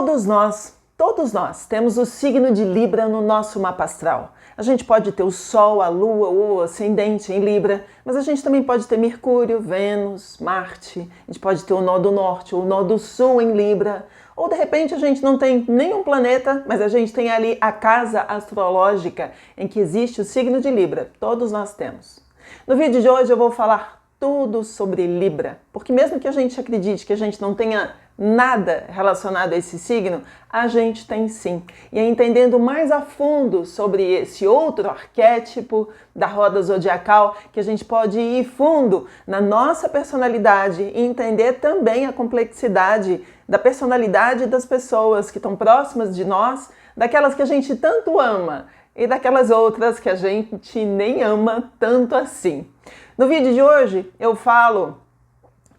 Todos nós temos o signo de Libra no nosso mapa astral. A gente pode ter o Sol, a Lua ou o Ascendente em Libra, mas a gente também pode ter Mercúrio, Vênus, Marte, a gente pode ter o Nó do Norte ou o Nó do Sul em Libra, ou de repente a gente não tem nenhum planeta, mas a gente tem ali a casa astrológica em que existe o signo de Libra. Todos nós temos. No vídeo de hoje eu vou falar tudo sobre Libra, porque mesmo que a gente acredite que a gente não tenha nada relacionado a esse signo, a gente tem sim. E é entendendo mais a fundo sobre esse outro arquétipo da roda zodiacal que a gente pode ir fundo na nossa personalidade e entender também a complexidade da personalidade das pessoas que estão próximas de nós, daquelas que a gente tanto ama e daquelas outras que a gente nem ama tanto assim. No vídeo de hoje eu falo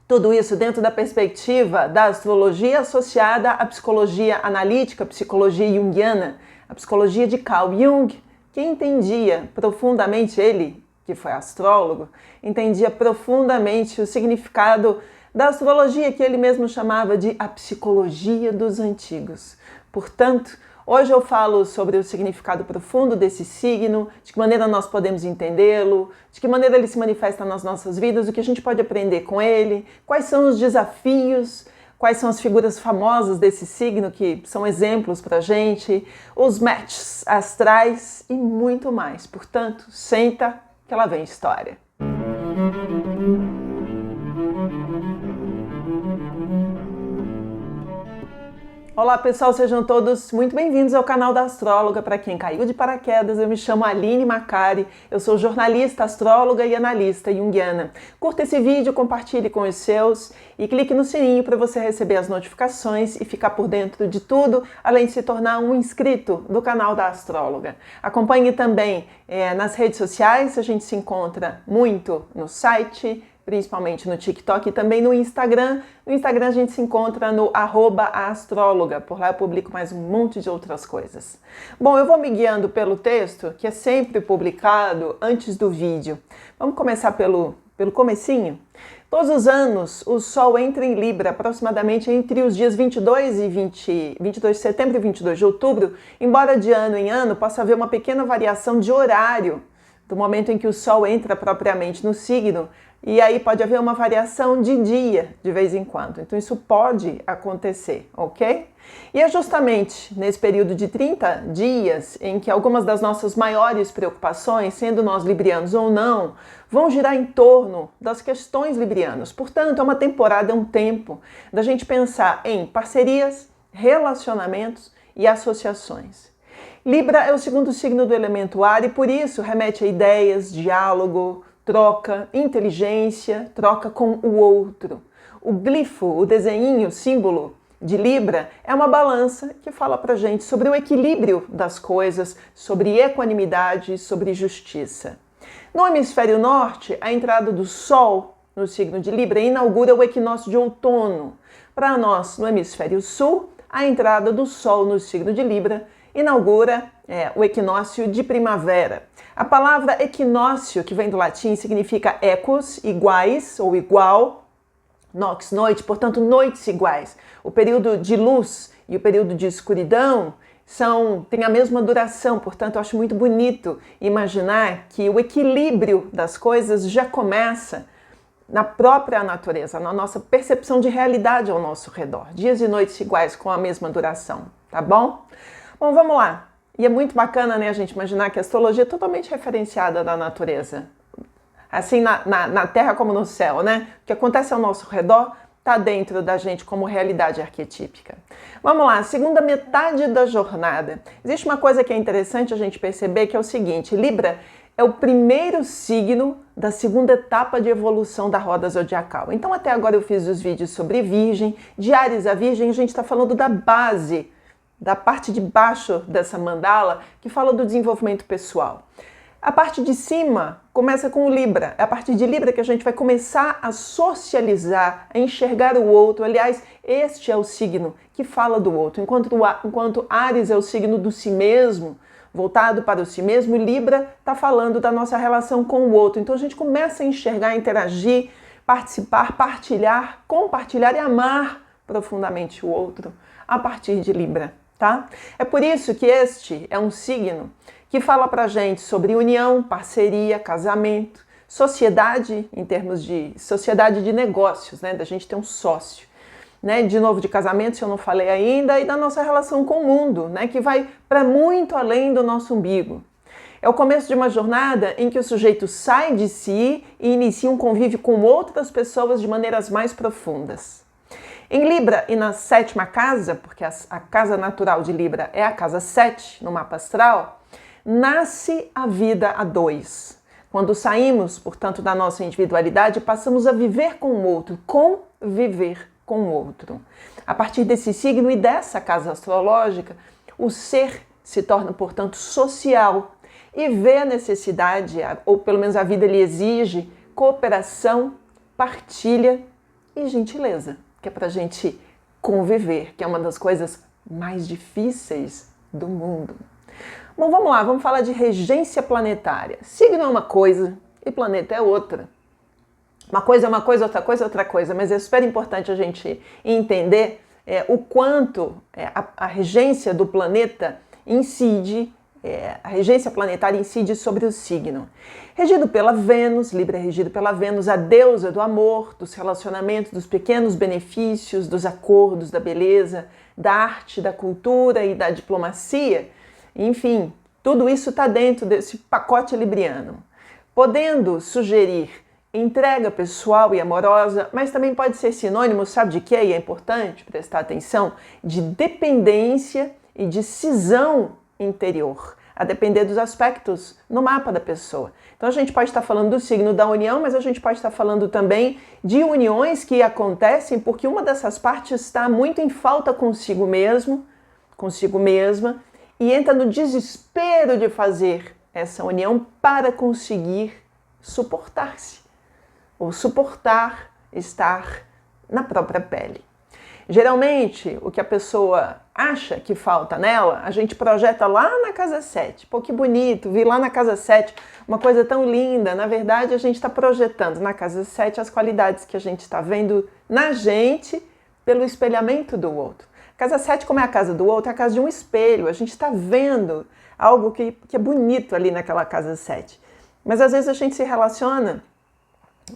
tudo isso dentro da perspectiva da astrologia associada à psicologia analítica, psicologia junguiana, a psicologia de Carl Jung, que entendia profundamente, ele, que foi astrólogo, entendia profundamente o significado da astrologia que ele mesmo chamava de a psicologia dos antigos. Portanto, hoje eu falo sobre o significado profundo desse signo, de que maneira nós podemos entendê-lo, de que maneira ele se manifesta nas nossas vidas, o que a gente pode aprender com ele, quais são os desafios, quais são as figuras famosas desse signo que são exemplos pra gente, os matches astrais e muito mais. Portanto, senta que lá vem história. Olá pessoal, sejam todos muito bem-vindos ao canal da Astróloga. Para quem caiu de paraquedas, eu me chamo Aline Macari, eu sou jornalista, astróloga e analista junguiana. Curta esse vídeo, compartilhe com os seus e clique no sininho para você receber as notificações e ficar por dentro de tudo, além de se tornar um inscrito do canal da Astróloga. Acompanhe também nas redes sociais, a gente se encontra muito no site, principalmente no TikTok e também no Instagram. No Instagram a gente se encontra no @astróloga, por lá eu publico mais um monte de outras coisas. Bom, eu vou me guiando pelo texto, que é sempre publicado antes do vídeo. Vamos começar pelo comecinho? Todos os anos o Sol entra em Libra, aproximadamente entre os dias 22 de setembro e 22 de outubro, embora de ano em ano possa haver uma pequena variação de horário do momento em que o Sol entra propriamente no signo, e aí pode haver uma variação de dia de vez em quando. Então isso pode acontecer, ok? E é justamente nesse período de 30 dias em que algumas das nossas maiores preocupações, sendo nós librianos ou não, vão girar em torno das questões librianas. Portanto, é uma temporada, é um tempo da gente pensar em parcerias, relacionamentos e associações. Libra é o segundo signo do elemento ar e por isso remete a ideias, diálogo, troca, inteligência, troca com o outro. O glifo, o desenhinho, o símbolo de Libra é uma balança que fala pra gente sobre o equilíbrio das coisas, sobre equanimidade, sobre justiça. No hemisfério norte, a entrada do Sol no signo de Libra inaugura o equinócio de outono. Para nós, no hemisfério sul, a entrada do Sol no signo de Libra inaugura o equinócio de primavera. A palavra equinócio, que vem do latim, significa ecos, iguais ou igual, nox, noite, portanto noites iguais. O período de luz e o período de escuridão têm a mesma duração, portanto eu acho muito bonito imaginar que o equilíbrio das coisas já começa na própria natureza, na nossa percepção de realidade ao nosso redor. Dias e noites iguais com a mesma duração, tá bom? Bom, vamos lá. E é muito bacana, né, a gente imaginar que a astrologia é totalmente referenciada da natureza. Assim, na Terra como no céu, né? O que acontece ao nosso redor está dentro da gente como realidade arquetípica. Vamos lá, segunda metade da jornada. Existe uma coisa que é interessante a gente perceber, que é o seguinte: Libra é o primeiro signo da segunda etapa de evolução da roda zodiacal. Então, até agora eu fiz os vídeos sobre Virgem, de Áries a Virgem, a gente está falando da base, da parte de baixo dessa mandala, que fala do desenvolvimento pessoal. A parte de cima começa com o Libra. É a partir de Libra que a gente vai começar a socializar, a enxergar o outro. Aliás, este é o signo que fala do outro. Enquanto Áries é o signo do si mesmo, voltado para o si mesmo, Libra está falando da nossa relação com o outro. Então a gente começa a enxergar, interagir, participar, partilhar, compartilhar e amar profundamente o outro a partir de Libra, tá? É por isso que este é um signo que fala pra gente sobre união, parceria, casamento, sociedade, em termos de sociedade de negócios, né? Da gente ter um sócio, né? De novo, de casamento, se eu não falei ainda, e da nossa relação com o mundo, né? Que vai para muito além do nosso umbigo. É o começo de uma jornada em que o sujeito sai de si e inicia um convívio com outras pessoas de maneiras mais profundas. Em Libra e na 7ª casa, porque a casa natural de Libra é a casa 7 no mapa astral, nasce a vida a dois. Quando saímos, portanto, da nossa individualidade, passamos a viver com o outro, conviver com o outro. A partir desse signo e dessa casa astrológica, o ser se torna, portanto, social e vê a necessidade, ou pelo menos a vida lhe exige, cooperação, partilha e gentileza, que é para a gente conviver, que é uma das coisas mais difíceis do mundo. Bom, vamos lá, vamos falar de regência planetária. Signo é uma coisa e planeta é outra. Uma coisa é uma coisa, outra coisa é outra coisa, mas é super importante a gente entender o quanto a regência do planeta incide, a regência planetária incide sobre o signo. Regido pela Vênus, Libra é regido pela Vênus, a deusa do amor, dos relacionamentos, dos pequenos benefícios, dos acordos, da beleza, da arte, da cultura e da diplomacia. Enfim, tudo isso está dentro desse pacote libriano, podendo sugerir entrega pessoal e amorosa, mas também pode ser sinônimo, sabe de quê? E é importante prestar atenção, de dependência e de cisão interior, a depender dos aspectos no mapa da pessoa. Então a gente pode estar falando do signo da união, mas a gente pode estar falando também de uniões que acontecem porque uma dessas partes está muito em falta consigo mesmo, consigo mesma, e entra no desespero de fazer essa união para conseguir suportar-se, ou suportar estar na própria pele. Geralmente, o que a pessoa acha que falta nela, a gente projeta lá na casa 7. Pô, que bonito, vi lá na casa 7 uma coisa tão linda. Na verdade, a gente está projetando na casa 7 as qualidades que a gente está vendo na gente pelo espelhamento do outro. Casa 7, como é a casa do outro, é a casa de um espelho. A gente está vendo algo que é bonito ali naquela casa 7. Mas às vezes a gente se relaciona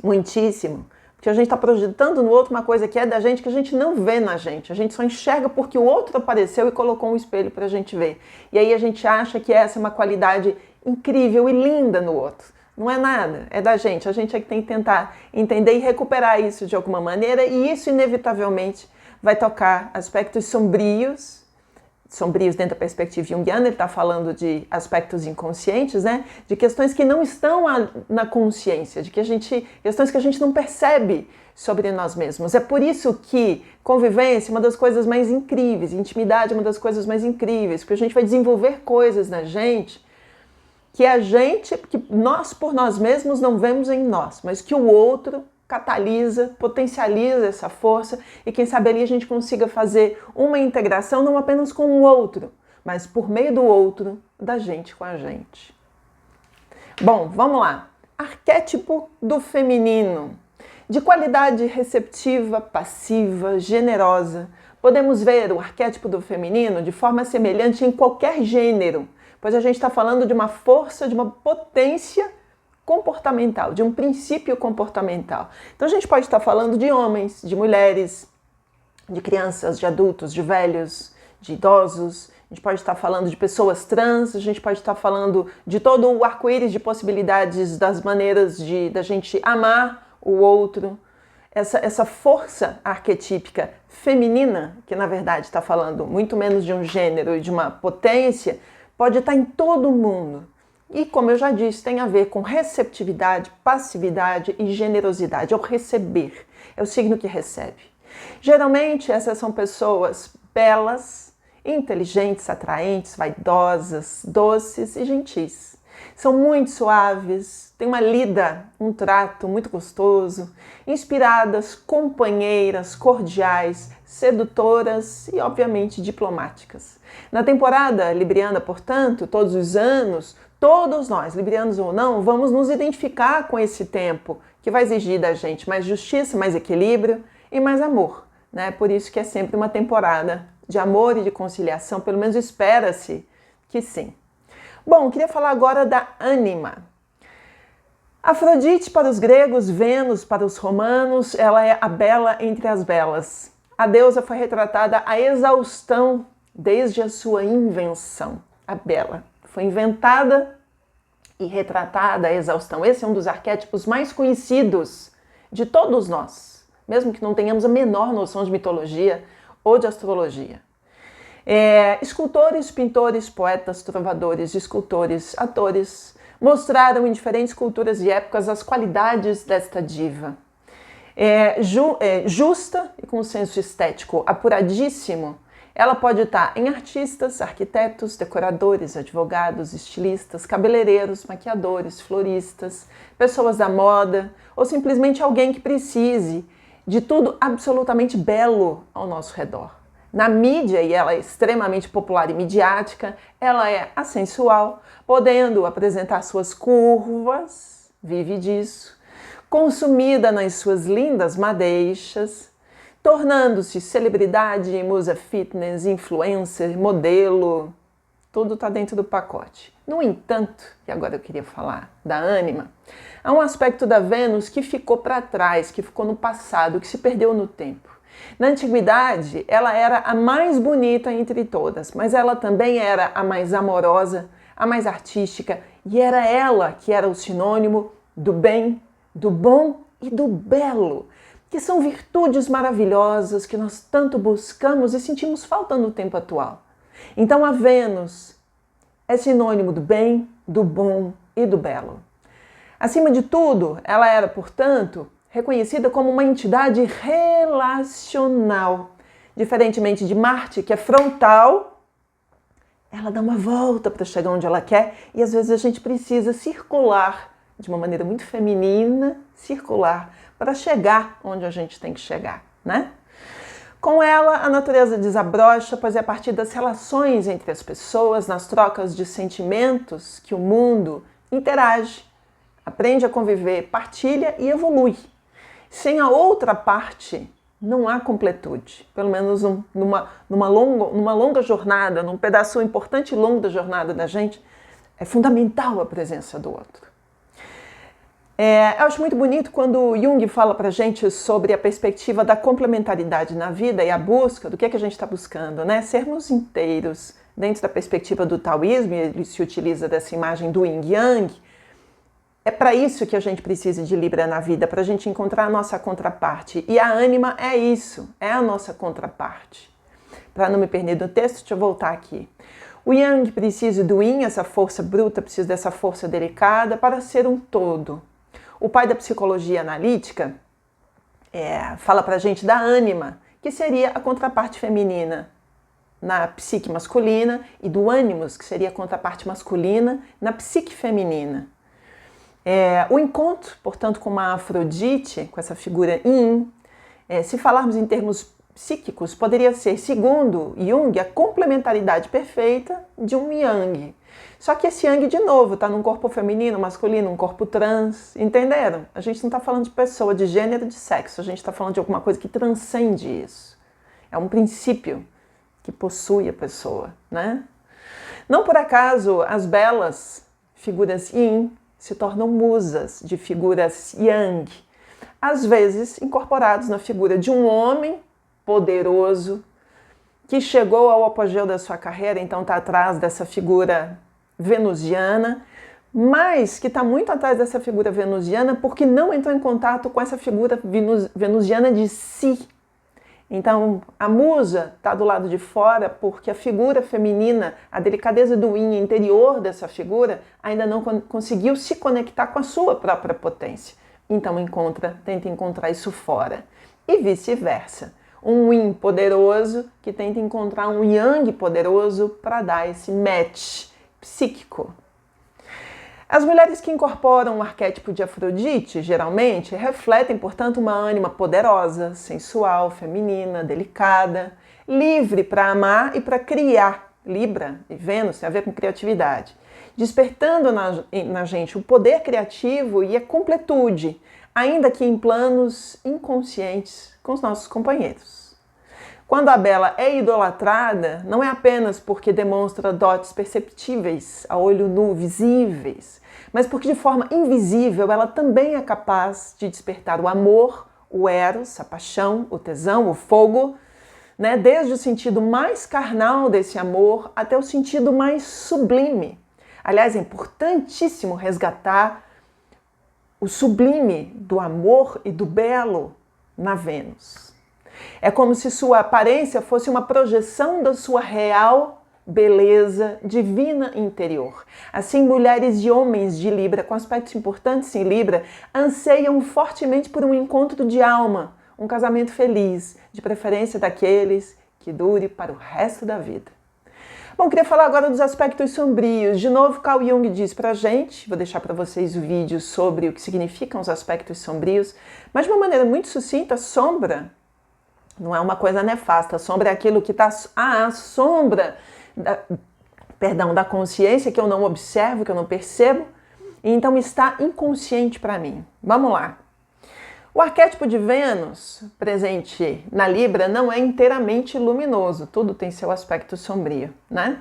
muitíssimo, porque a gente está projetando no outro uma coisa que é da gente que a gente não vê na gente. A gente só enxerga porque o outro apareceu e colocou um espelho para a gente ver. E aí a gente acha que essa é uma qualidade incrível e linda no outro. Não é nada, é da gente. A gente é que tem que tentar entender e recuperar isso de alguma maneira, e isso inevitavelmente vai tocar aspectos sombrios dentro da perspectiva junguiana. Ele está falando de aspectos inconscientes, né? De questões que não estão na consciência, questões que a gente não percebe sobre nós mesmos. É por isso que convivência é uma das coisas mais incríveis, intimidade é uma das coisas mais incríveis, porque a gente vai desenvolver coisas na gente que nós por nós mesmos não vemos em nós, mas que o outro catalisa, potencializa essa força, e quem sabe ali a gente consiga fazer uma integração não apenas com o outro, mas por meio do outro, da gente com a gente. Bom, vamos lá. Arquétipo do feminino. De qualidade receptiva, passiva, generosa, podemos ver o arquétipo do feminino de forma semelhante em qualquer gênero, pois a gente está falando de uma força, de uma potência comportamental, de um princípio comportamental. Então a gente pode estar falando de homens, de mulheres, de crianças, de adultos, de velhos, de idosos. A gente pode estar falando de pessoas trans, a gente pode estar falando de todo o arco-íris de possibilidades das maneiras da gente amar o outro. Essa força arquetípica feminina, que na verdade está falando muito menos de um gênero e de uma potência, pode estar em todo mundo. E, como eu já disse, tem a ver com receptividade, passividade e generosidade, é o receber, é o signo que recebe. Geralmente, essas são pessoas belas, inteligentes, atraentes, vaidosas, doces e gentis. São muito suaves, têm uma lida, um trato muito gostoso, inspiradas, companheiras, cordiais, sedutoras e, obviamente, diplomáticas. Na temporada libriana, portanto, todos os anos, todos nós, librianos ou não, vamos nos identificar com esse tempo que vai exigir da gente mais justiça, mais equilíbrio e mais amor né? Por isso que é sempre uma temporada de amor e de conciliação, pelo menos espera-se que sim. Bom, queria falar agora da ânima. Afrodite para os gregos, Vênus para os romanos, ela é a bela entre as belas. A deusa foi retratada à exaustão desde a sua invenção. A bela foi inventada e retratada à exaustão. Esse é um dos arquétipos mais conhecidos de todos nós, mesmo que não tenhamos a menor noção de mitologia ou de astrologia. Escultores, pintores, poetas, trovadores, escultores, atores mostraram em diferentes culturas e épocas as qualidades desta diva. Justa e com um senso estético apuradíssimo, ela pode estar em artistas, arquitetos, decoradores, advogados, estilistas, cabeleireiros, maquiadores, floristas, pessoas da moda ou simplesmente alguém que precise de tudo absolutamente belo ao nosso redor. Na mídia, e ela é extremamente popular e midiática, ela é assensual, podendo apresentar suas curvas, vive disso, consumida nas suas lindas madeixas, tornando-se celebridade, musa fitness, influencer, modelo, tudo está dentro do pacote. No entanto, e agora eu queria falar da ânima, há um aspecto da Vênus que ficou para trás, que ficou no passado, que se perdeu no tempo. Na antiguidade, ela era a mais bonita entre todas, mas ela também era a mais amorosa, a mais artística, e era ela que era o sinônimo do bem, do bom e do belo, que são virtudes maravilhosas que nós tanto buscamos e sentimos falta no tempo atual. Então a Vênus é sinônimo do bem, do bom e do belo. Acima de tudo, ela era, portanto, reconhecida como uma entidade relacional. Diferentemente de Marte, que é frontal, ela dá uma volta para chegar onde ela quer e às vezes a gente precisa circular de uma maneira muito feminina, circular, para chegar onde a gente tem que chegar, né? Com ela, a natureza desabrocha, pois é a partir das relações entre as pessoas, nas trocas de sentimentos, que o mundo interage, aprende a conviver, partilha e evolui. Sem a outra parte, não há completude. Pelo menos numa longa jornada, num pedaço importante e longo da jornada da gente, é fundamental a presença do outro. Eu acho muito bonito quando Jung fala pra gente sobre a perspectiva da complementaridade na vida e a busca do que a gente está buscando, né? Sermos inteiros. Dentro da perspectiva do taoísmo, ele se utiliza dessa imagem do yin yang. É para isso que a gente precisa de Libra na vida, para a gente encontrar a nossa contraparte. E a ânima é isso, é a nossa contraparte. Para não me perder do texto, deixa eu voltar aqui. O Yang precisa do Yin, essa força bruta, precisa dessa força delicada para ser um todo. O pai da psicologia analítica fala para a gente da ânima, que seria a contraparte feminina na psique masculina, e do ânimos, que seria a contraparte masculina na psique feminina. O encontro, portanto, com uma Afrodite, com essa figura Yin, se falarmos em termos psíquicos, poderia ser, segundo Jung, a complementaridade perfeita de um Yang. Só que esse Yang, de novo, está num corpo feminino, masculino, um corpo trans, entenderam? A gente não está falando de pessoa, de gênero, de sexo, a gente está falando de alguma coisa que transcende isso. É um princípio que possui a pessoa, né? Não por acaso as belas figuras Yin se tornam musas de figuras Yang, às vezes incorporados na figura de um homem poderoso que chegou ao apogeu da sua carreira, então está atrás dessa figura venusiana, mas que está muito atrás dessa figura venusiana porque não entrou em contato com essa figura venusiana de si. Então, a musa está do lado de fora porque a figura feminina, a delicadeza do yin interior dessa figura, ainda não conseguiu se conectar com a sua própria potência. Então, tenta encontrar isso fora. E vice-versa. Um yin poderoso que tenta encontrar um yang poderoso para dar esse match psíquico. As mulheres que incorporam o arquétipo de Afrodite, geralmente, refletem, portanto, uma ânima poderosa, sensual, feminina, delicada, livre para amar e para criar. Libra e Vênus tem a ver com criatividade, despertando na gente o poder criativo e a completude, ainda que em planos inconscientes com os nossos companheiros. Quando a Bela é idolatrada, não é apenas porque demonstra dotes perceptíveis, a olho nu, visíveis, mas porque de forma invisível ela também é capaz de despertar o amor, o eros, a paixão, o tesão, o fogo, né? Desde o sentido mais carnal desse amor até o sentido mais sublime. Aliás, é importantíssimo resgatar o sublime do amor e do belo na Vênus. É como se sua aparência fosse uma projeção da sua real beleza divina interior. Assim, mulheres e homens de Libra, com aspectos importantes em Libra, anseiam fortemente por um encontro de alma, um casamento feliz, de preferência daqueles que dure para o resto da vida. Bom, queria falar agora dos aspectos sombrios. De novo, Carl Jung diz pra gente, vou deixar para vocês o vídeo sobre o que significam os aspectos sombrios, mas de uma maneira muito sucinta, sombra não é uma coisa nefasta. A sombra é aquilo que está à sombra da consciência, que eu não observo, que eu não percebo, e então está inconsciente para mim. Vamos lá. O arquétipo de Vênus, presente na Libra, não é inteiramente luminoso. Tudo tem seu aspecto sombrio, né?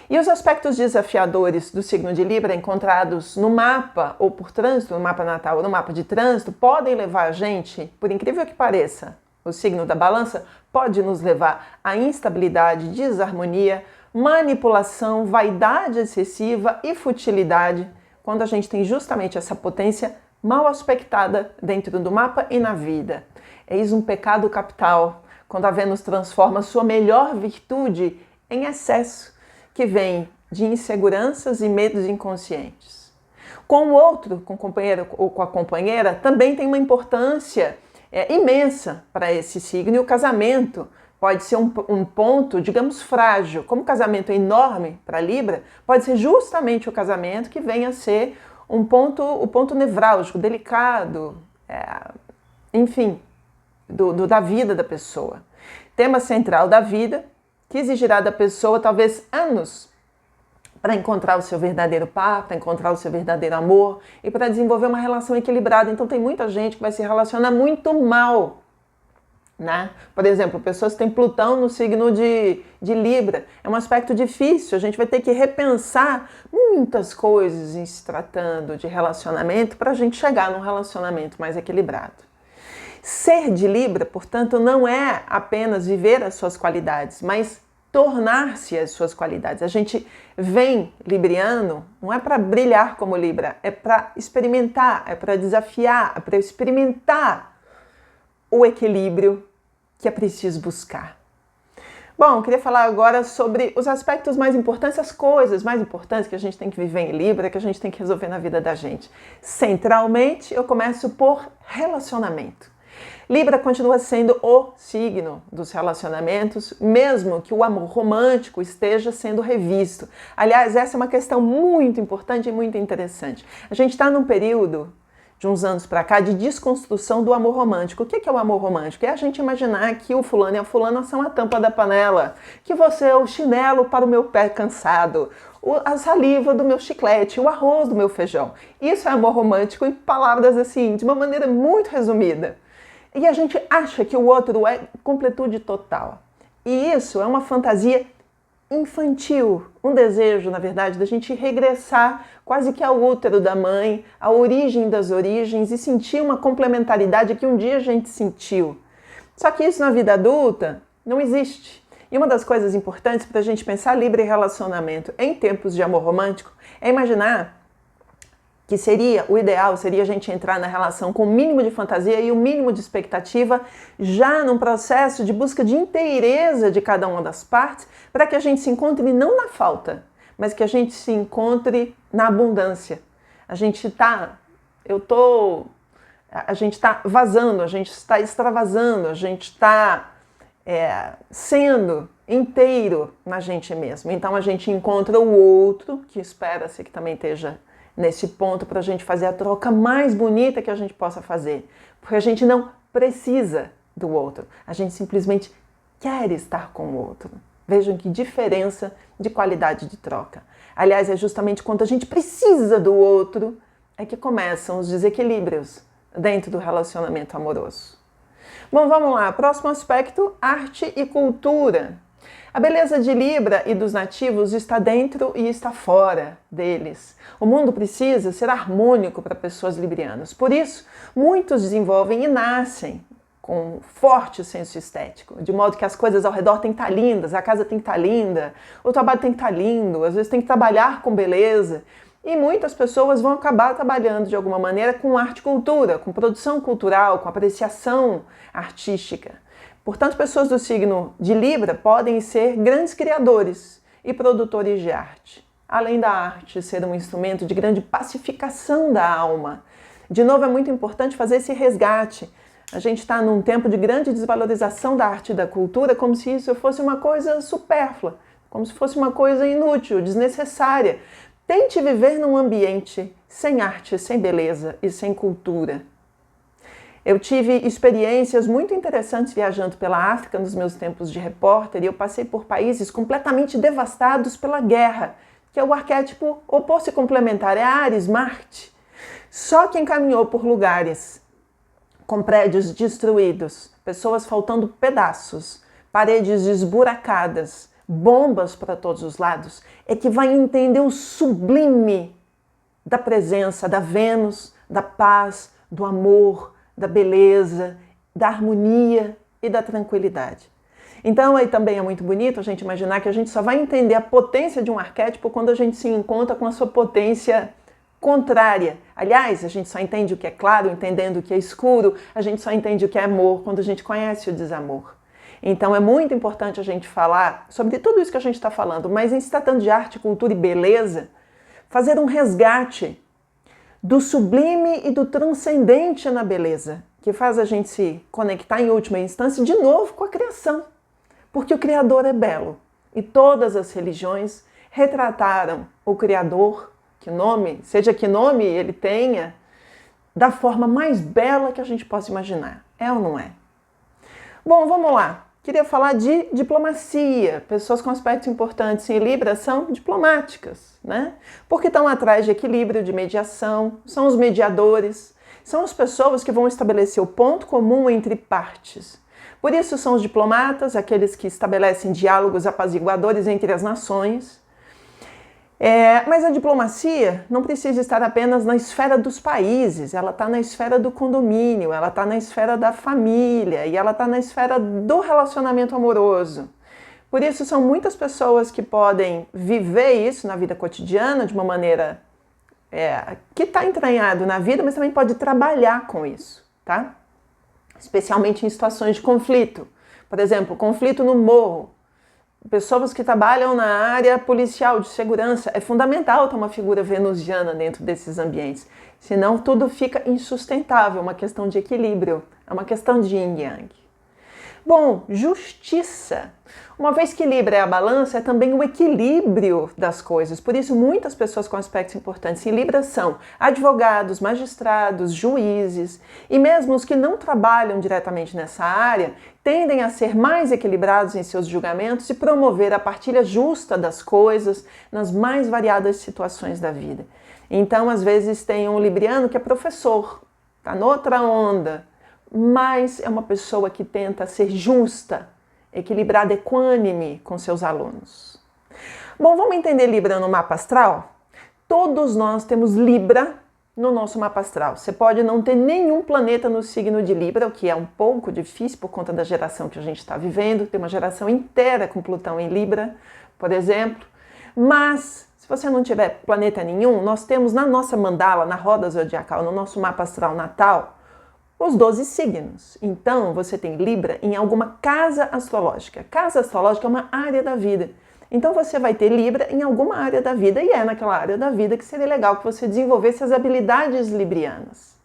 E os aspectos desafiadores do signo de Libra encontrados no mapa, ou por trânsito, no mapa natal ou no mapa de trânsito, podem levar a gente, por incrível que pareça, o signo da balança pode nos levar à instabilidade, desarmonia, manipulação, vaidade excessiva e futilidade, quando a gente tem justamente essa potência mal aspectada dentro do mapa e na vida. Eis um pecado capital, quando a Vênus transforma sua melhor virtude em excesso, que vem de inseguranças e medos inconscientes. Com o outro, com o companheiro ou com a companheira, também tem uma importância imensa para esse signo, e o casamento pode ser um ponto, digamos, frágil. Como o casamento é enorme para Libra, pode ser justamente o casamento que venha a ser o ponto nevrálgico, delicado, enfim, da vida da pessoa. Tema central da vida, que exigirá da pessoa talvez anos para encontrar o seu verdadeiro par, para encontrar o seu verdadeiro amor e para desenvolver uma relação equilibrada. Então tem muita gente que vai se relacionar muito mal, né? Por exemplo, pessoas que têm Plutão no signo de Libra. É um aspecto difícil, a gente vai ter que repensar muitas coisas em se tratando de relacionamento para a gente chegar num relacionamento mais equilibrado. Ser de Libra, portanto, não é apenas viver as suas qualidades, mas tornar-se as suas qualidades. A gente vem libriano, não é para brilhar como Libra, é para experimentar, é para desafiar, é para experimentar o equilíbrio que é preciso buscar. Bom, eu queria falar agora sobre os aspectos mais importantes, as coisas mais importantes que a gente tem que viver em Libra, que a gente tem que resolver na vida da gente. Centralmente, eu começo por relacionamento. Libra continua sendo o signo dos relacionamentos, mesmo que o amor romântico esteja sendo revisto. Aliás, essa é uma questão muito importante e muito interessante. A gente está num período, de uns anos para cá, de desconstrução do amor romântico. O que é o amor romântico? É a gente imaginar que o fulano e a fulana são a tampa da panela, que você é o chinelo para o meu pé cansado, a saliva do meu chiclete, o arroz do meu feijão. Isso é amor romântico em palavras assim, de uma maneira muito resumida. E a gente acha que o outro é completude total. E isso é uma fantasia infantil, um desejo, na verdade, da gente regressar quase que ao útero da mãe, à origem das origens e sentir uma complementaridade que um dia a gente sentiu. Só que isso na vida adulta não existe. E uma das coisas importantes para a gente pensar Libra e relacionamento em tempos de amor romântico é imaginar que o ideal seria a gente entrar na relação com o mínimo de fantasia e o mínimo de expectativa, já num processo de busca de inteireza de cada uma das partes, para que a gente se encontre não na falta, mas que a gente se encontre na abundância. A gente está vazando, a gente está extravasando, a gente está sendo inteiro na gente mesmo. Então a gente encontra o outro, que espera-se que também esteja nesse ponto, para a gente fazer a troca mais bonita que a gente possa fazer. Porque a gente não precisa do outro, a gente simplesmente quer estar com o outro. Vejam que diferença de qualidade de troca. Aliás, é justamente quando a gente precisa do outro é que começam os desequilíbrios dentro do relacionamento amoroso. Bom, vamos lá. Próximo aspecto, arte e cultura. A beleza de Libra e dos nativos está dentro e está fora deles. O mundo precisa ser harmônico para pessoas librianas. Por isso, muitos desenvolvem e nascem com um forte senso estético, de modo que as coisas ao redor têm que estar lindas, a casa tem que estar linda, o trabalho tem que estar lindo, às vezes tem que trabalhar com beleza. E muitas pessoas vão acabar trabalhando de alguma maneira com arte e cultura, com produção cultural, com apreciação artística. Portanto, pessoas do signo de Libra podem ser grandes criadores e produtores de arte. Além da arte ser um instrumento de grande pacificação da alma. De novo, é muito importante fazer esse resgate. A gente está num tempo de grande desvalorização da arte e da cultura, como se isso fosse uma coisa supérflua, como se fosse uma coisa inútil, desnecessária. Tente viver num ambiente sem arte, sem beleza e sem cultura. Eu tive experiências muito interessantes viajando pela África nos meus tempos de repórter e eu passei por países completamente devastados pela guerra, que é o arquétipo oposto e complementar, é Áries, Marte. Só quem caminhou por lugares com prédios destruídos, pessoas faltando pedaços, paredes esburacadas, bombas para todos os lados, é que vai entender o sublime da presença da Vênus, da paz, do amor, da beleza, da harmonia e da tranquilidade. Então aí também é muito bonito a gente imaginar que a gente só vai entender a potência de um arquétipo quando a gente se encontra com a sua potência contrária. Aliás, a gente só entende o que é claro entendendo o que é escuro, a gente só entende o que é amor quando a gente conhece o desamor. Então é muito importante a gente falar sobre tudo isso que a gente está falando, mas em se tratando de arte, cultura e beleza, fazer um resgate do sublime e do transcendente na beleza, que faz a gente se conectar em última instância de novo com a criação, porque o Criador é belo e todas as religiões retrataram o Criador, seja que nome ele tenha, da forma mais bela que a gente possa imaginar. É ou não é? Bom, vamos lá. Queria falar de diplomacia. Pessoas com aspectos importantes em Libra são diplomáticas, né? Porque estão atrás de equilíbrio, de mediação, são os mediadores, são as pessoas que vão estabelecer o ponto comum entre partes. Por isso são os diplomatas, aqueles que estabelecem diálogos apaziguadores entre as nações. Mas a diplomacia não precisa estar apenas na esfera dos países, ela está na esfera do condomínio, ela está na esfera da família e ela está na esfera do relacionamento amoroso. Por isso são muitas pessoas que podem viver isso na vida cotidiana de uma maneira que está entranhado na vida, mas também pode trabalhar com isso, tá? Especialmente em situações de conflito. Por exemplo, conflito no morro. Pessoas que trabalham na área policial, de segurança, é fundamental ter uma figura venusiana dentro desses ambientes. Senão tudo fica insustentável, é uma questão de equilíbrio, é uma questão de yin yang. Bom, justiça. Uma vez que Libra é a balança, é também o equilíbrio das coisas. Por isso, muitas pessoas com aspectos importantes em Libra são advogados, magistrados, juízes, e mesmo os que não trabalham diretamente nessa área, tendem a ser mais equilibrados em seus julgamentos e promover a partilha justa das coisas nas mais variadas situações da vida. Então, às vezes, tem um libriano que é professor, está noutra onda, mas é uma pessoa que tenta ser justa, equilibrada, equânime com seus alunos. Bom, vamos entender Libra no mapa astral? Todos nós temos Libra no nosso mapa astral. Você pode não ter nenhum planeta no signo de Libra, o que é um pouco difícil por conta da geração que a gente está vivendo. Tem uma geração inteira com Plutão em Libra, por exemplo. Mas, se você não tiver planeta nenhum, nós temos na nossa mandala, na roda zodiacal, no nosso mapa astral natal, os 12 signos. Então, você tem Libra em alguma casa astrológica. Casa astrológica é uma área da vida. Então, você vai ter Libra em alguma área da vida, e é naquela área da vida que seria legal que você desenvolvesse as habilidades librianas.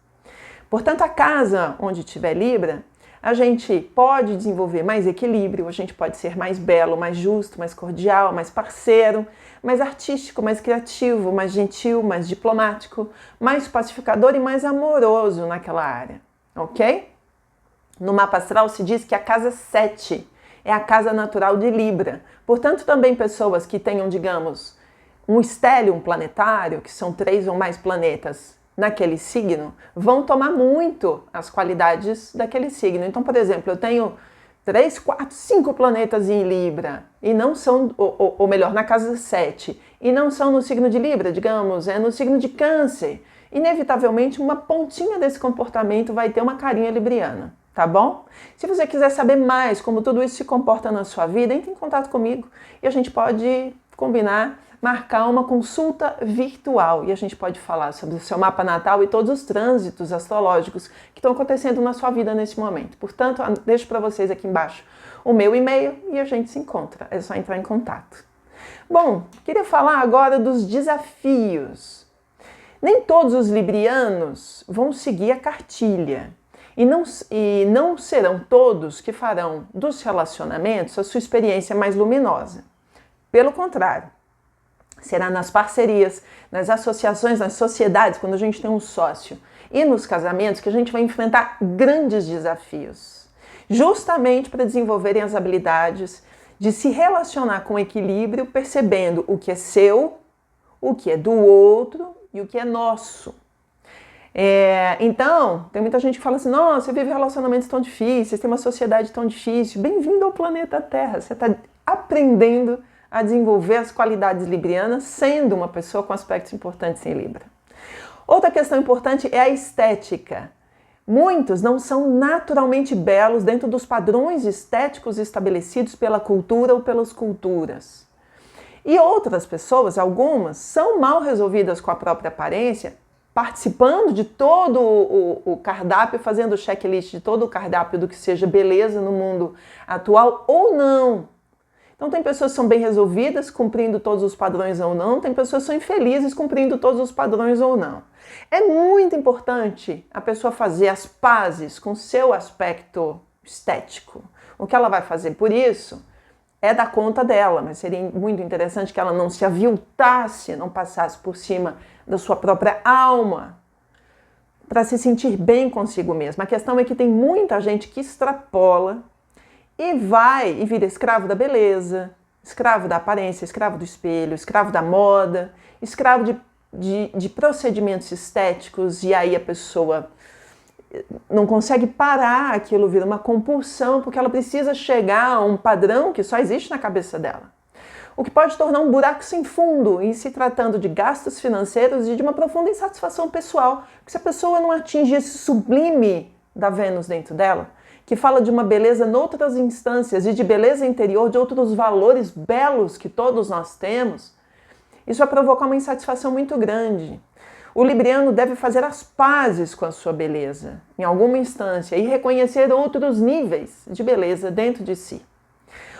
Portanto, a casa onde tiver Libra, a gente pode desenvolver mais equilíbrio, a gente pode ser mais belo, mais justo, mais cordial, mais parceiro, mais artístico, mais criativo, mais gentil, mais diplomático, mais pacificador e mais amoroso naquela área. Ok? No mapa astral se diz que a casa 7 é a casa natural de Libra. Portanto, também pessoas que tenham, digamos, um estélio planetário, que são 3 ou mais planetas naquele signo vão tomar muito as qualidades daquele signo. Então, por exemplo, eu tenho 3, 4, 5 planetas em Libra, e não são, ou melhor, na casa 7, e não são no signo de Libra, digamos, é no signo de Câncer. Inevitavelmente, uma pontinha desse comportamento vai ter uma carinha libriana, tá bom? Se você quiser saber mais como tudo isso se comporta na sua vida, entre em contato comigo e a gente pode combinar, marcar uma consulta virtual e a gente pode falar sobre o seu mapa natal e todos os trânsitos astrológicos que estão acontecendo na sua vida nesse momento. Portanto, deixo para vocês aqui embaixo o meu e-mail e a gente se encontra. É só entrar em contato. Bom, queria falar agora dos desafios. Nem todos os librianos vão seguir a cartilha. E não serão todos que farão dos relacionamentos a sua experiência mais luminosa. Pelo contrário, será nas parcerias, nas associações, nas sociedades, quando a gente tem um sócio, e nos casamentos que a gente vai enfrentar grandes desafios, justamente para desenvolverem as habilidades de se relacionar com equilíbrio, percebendo o que é seu, o que é do outro e o que é nosso. Então, tem muita gente que fala assim, nossa, você vive relacionamentos tão difíceis, tem uma sociedade tão difícil. Bem-vindo ao planeta Terra, você está aprendendo a desenvolver as qualidades librianas, sendo uma pessoa com aspectos importantes em Libra. Outra questão importante é a estética. Muitos não são naturalmente belos dentro dos padrões estéticos estabelecidos pela cultura ou pelas culturas. E outras pessoas, algumas, são mal resolvidas com a própria aparência, participando de todo o cardápio, fazendo o checklist de todo o cardápio do que seja beleza no mundo atual ou não. Então tem pessoas que são bem resolvidas, cumprindo todos os padrões ou não, tem pessoas que são infelizes, cumprindo todos os padrões ou não. É muito importante a pessoa fazer as pazes com seu aspecto estético. O que ela vai fazer por isso é dar conta dela, mas seria muito interessante que ela não se aviltasse, não passasse por cima da sua própria alma, para se sentir bem consigo mesma. A questão é que tem muita gente que extrapola e vai e vira escravo da beleza, escravo da aparência, escravo do espelho, escravo da moda, escravo de procedimentos estéticos, e aí a pessoa não consegue parar, aquilo vira uma compulsão, porque ela precisa chegar a um padrão que só existe na cabeça dela. O que pode tornar um buraco sem fundo em se tratando de gastos financeiros e de uma profunda insatisfação pessoal. Porque se a pessoa não atinge esse sublime da Vênus dentro dela, que fala de uma beleza noutras instâncias e de beleza interior, de outros valores belos que todos nós temos, isso vai provocar uma insatisfação muito grande. O libriano deve fazer as pazes com a sua beleza, em alguma instância, e reconhecer outros níveis de beleza dentro de si.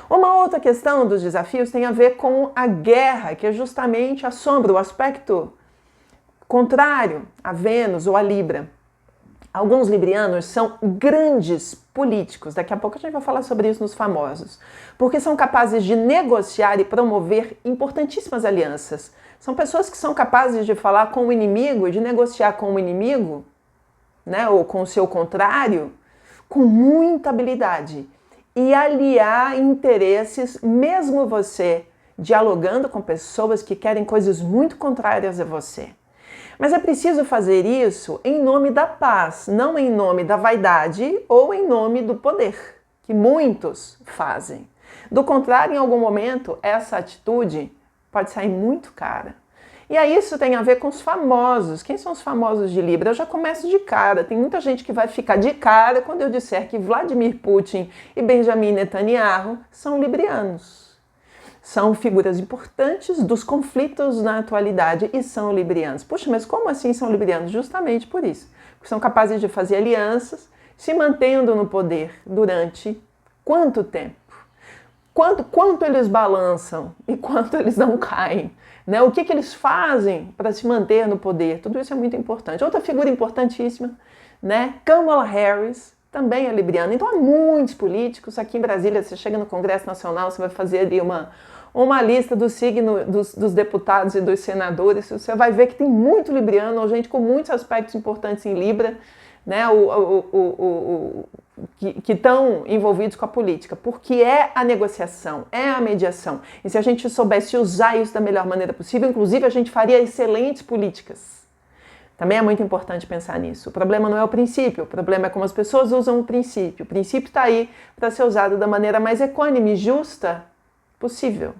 Uma outra questão dos desafios tem a ver com a guerra, que é justamente a sombra, o aspecto contrário a Vênus ou a Libra. Alguns librianos são grandes políticos, daqui a pouco a gente vai falar sobre isso nos famosos, porque são capazes de negociar e promover importantíssimas alianças. São pessoas que são capazes de falar com o inimigo e de negociar com o inimigo, né, ou com o seu contrário, com muita habilidade. E aliar interesses, mesmo você dialogando com pessoas que querem coisas muito contrárias a você. Mas é preciso fazer isso em nome da paz, não em nome da vaidade ou em nome do poder, que muitos fazem. Do contrário, em algum momento, essa atitude pode sair muito cara. E aí isso tem a ver com os famosos. Quem são os famosos de Libra? Eu já começo de cara. Tem muita gente que vai ficar de cara quando eu disser que Vladimir Putin e Benjamin Netanyahu são librianos. São figuras importantes dos conflitos na atualidade e são librianos. Puxa, mas como assim são librianos? Justamente por isso. Porque são capazes de fazer alianças, se mantendo no poder durante quanto tempo? Quanto eles balançam e quanto eles não caem? Né? O que eles fazem para se manter no poder? Tudo isso é muito importante. Outra figura importantíssima, né? Kamala Harris, também é libriana. Então há muitos políticos. Aqui em Brasília, você chega no Congresso Nacional, você vai fazer ali uma lista do signo dos deputados e dos senadores. Você vai ver que tem muito libriano, ou gente com muitos aspectos importantes em Libra, né? Que estão envolvidos com a política, porque é a negociação, é a mediação. E se a gente soubesse usar isso da melhor maneira possível, inclusive a gente faria excelentes políticas. Também é muito importante pensar nisso. O problema não é o princípio, o problema é como as pessoas usam o princípio. O princípio está aí para ser usado da maneira mais equânime e justa possível.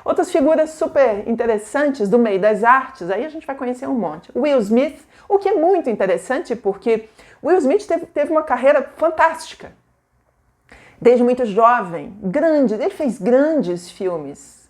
Outras figuras super interessantes do meio das artes, aí a gente vai conhecer um monte. Will Smith, o que é muito interessante porque Will Smith teve uma carreira fantástica. Desde muito jovem, ele fez grandes filmes.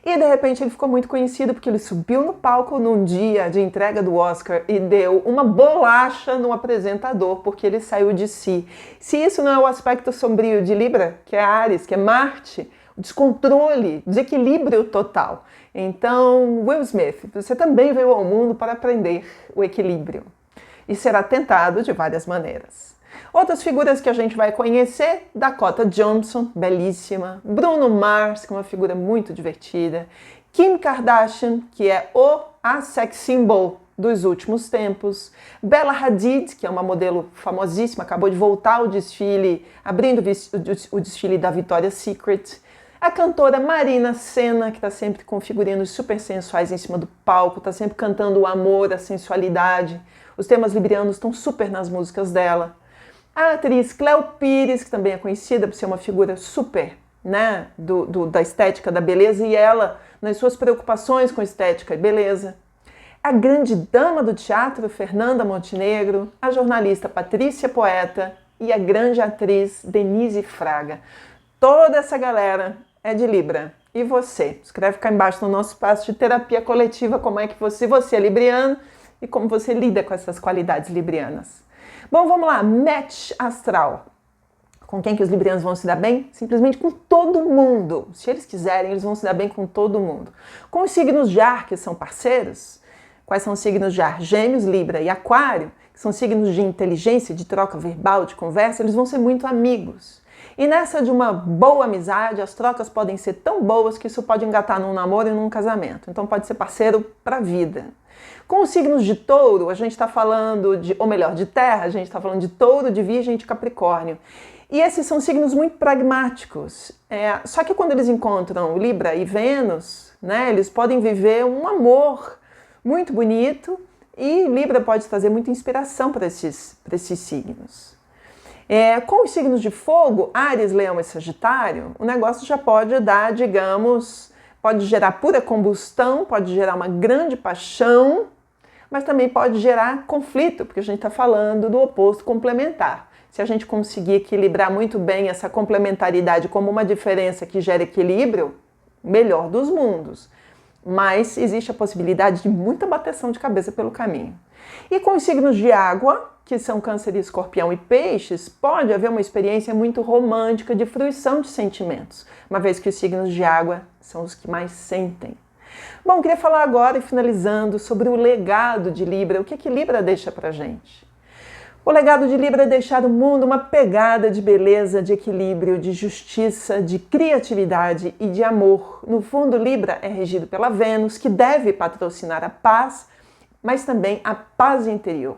E de repente ele ficou muito conhecido porque ele subiu no palco num dia de entrega do Oscar e deu uma bolacha no apresentador porque ele saiu de si. Se isso não é o aspecto sombrio de Libra, que é Áries, que é Marte, o descontrole, desequilíbrio total. Então, Will Smith, você também veio ao mundo para aprender o equilíbrio e será tentado de várias maneiras. Outras figuras que a gente vai conhecer, Dakota Johnson, belíssima, Bruno Mars, que é uma figura muito divertida, Kim Kardashian, que é a sex symbol dos últimos tempos, Bella Hadid, que é uma modelo famosíssima, acabou de voltar ao desfile, abrindo o desfile da Victoria's Secret, a cantora Marina Sena, que está sempre com figurinos super sensuais em cima do palco, está sempre cantando o amor, a sensualidade, os temas librianos estão super nas músicas dela. A atriz Cleo Pires, que também é conhecida por ser uma figura super, né, da estética, da beleza, e ela, nas suas preocupações com estética e beleza. A grande dama do teatro, Fernanda Montenegro, a jornalista Patrícia Poeta e a grande atriz Denise Fraga. Toda essa galera é de Libra. E você? Escreve cá embaixo no nosso espaço de terapia coletiva como é que você é libriano e como você lida com essas qualidades librianas. Bom, vamos lá, match astral. Com quem que os librianos vão se dar bem? Simplesmente com todo mundo. Se eles quiserem, eles vão se dar bem com todo mundo. Com os signos de ar, que são parceiros, quais são os signos de ar? Gêmeos, Libra e Aquário, que são signos de inteligência, de troca verbal, de conversa, eles vão ser muito amigos. E nessa de uma boa amizade, as trocas podem ser tão boas que isso pode engatar num namoro e num casamento. Então pode ser parceiro para a vida. Com os signos de touro, a gente está falando de terra, a gente está falando de touro, de virgem e de capricórnio. E esses são signos muito pragmáticos. Só que quando eles encontram Libra e Vênus, né, eles podem viver um amor muito bonito e Libra pode trazer muita inspiração para esses signos. Com os signos de fogo, Áries, Leão e Sagitário, o negócio já pode dar, digamos, pode gerar pura combustão, pode gerar uma grande paixão, mas também pode gerar conflito, porque a gente está falando do oposto complementar. Se a gente conseguir equilibrar muito bem essa complementaridade como uma diferença que gera equilíbrio, melhor dos mundos. Mas existe a possibilidade de muita bateção de cabeça pelo caminho. E com os signos de água, que são Câncer, Escorpião e Peixes, pode haver uma experiência muito romântica de fruição de sentimentos, uma vez que os signos de água são os que mais sentem. Bom, queria falar agora, e finalizando, sobre o legado de Libra. O que Libra deixa pra gente? O legado de Libra é deixar o mundo uma pegada de beleza, de equilíbrio, de justiça, de criatividade e de amor. No fundo, Libra é regido pela Vênus, que deve patrocinar a paz, mas também a paz interior.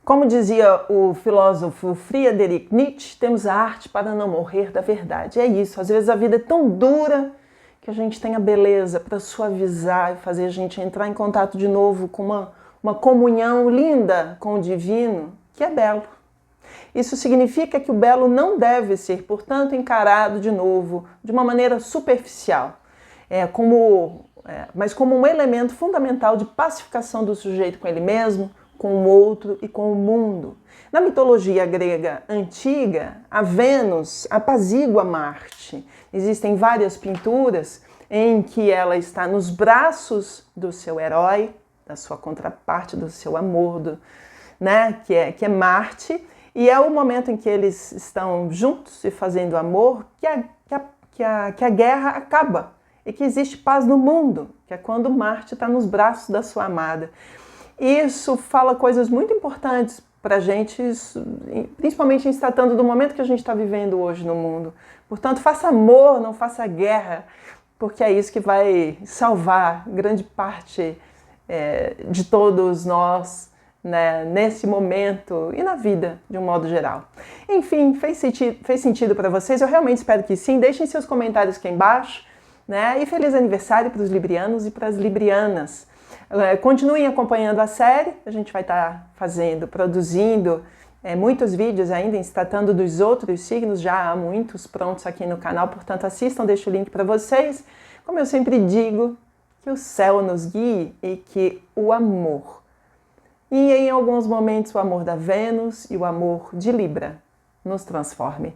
Como dizia o filósofo Friedrich Nietzsche, temos a arte para não morrer da verdade. É isso, às vezes a vida é tão dura que a gente tem a beleza para suavizar e fazer a gente entrar em contato de novo com uma comunhão linda com o divino, que é belo. Isso significa que o belo não deve ser, portanto, encarado de novo de uma maneira superficial, mas como um elemento fundamental de pacificação do sujeito com ele mesmo, com o outro e com o mundo. Na mitologia grega antiga, a Vênus apazigua Marte. Existem várias pinturas em que ela está nos braços do seu herói, da sua contraparte, do seu amor, que é Marte, e é o momento em que eles estão juntos e fazendo amor que a guerra acaba e que existe paz no mundo, que é quando Marte está nos braços da sua amada. Isso fala coisas muito importantes para a gente, principalmente em se tratando do momento que a gente está vivendo hoje no mundo. Portanto, faça amor, não faça guerra, porque é isso que vai salvar grande parte de todos nós, né, nesse momento e na vida, de um modo geral. Enfim, fez sentido para vocês? Eu realmente espero que sim. Deixem seus comentários aqui embaixo, né? E feliz aniversário para os librianos e para as librianas. Continuem acompanhando a série, a gente vai estar produzindo muitos vídeos ainda em se tratando dos outros signos, já há muitos prontos aqui no canal, portanto assistam, deixo o link para vocês. Como eu sempre digo, que o céu nos guie e que o amor, e em alguns momentos o amor da Vênus e o amor de Libra, nos transforme.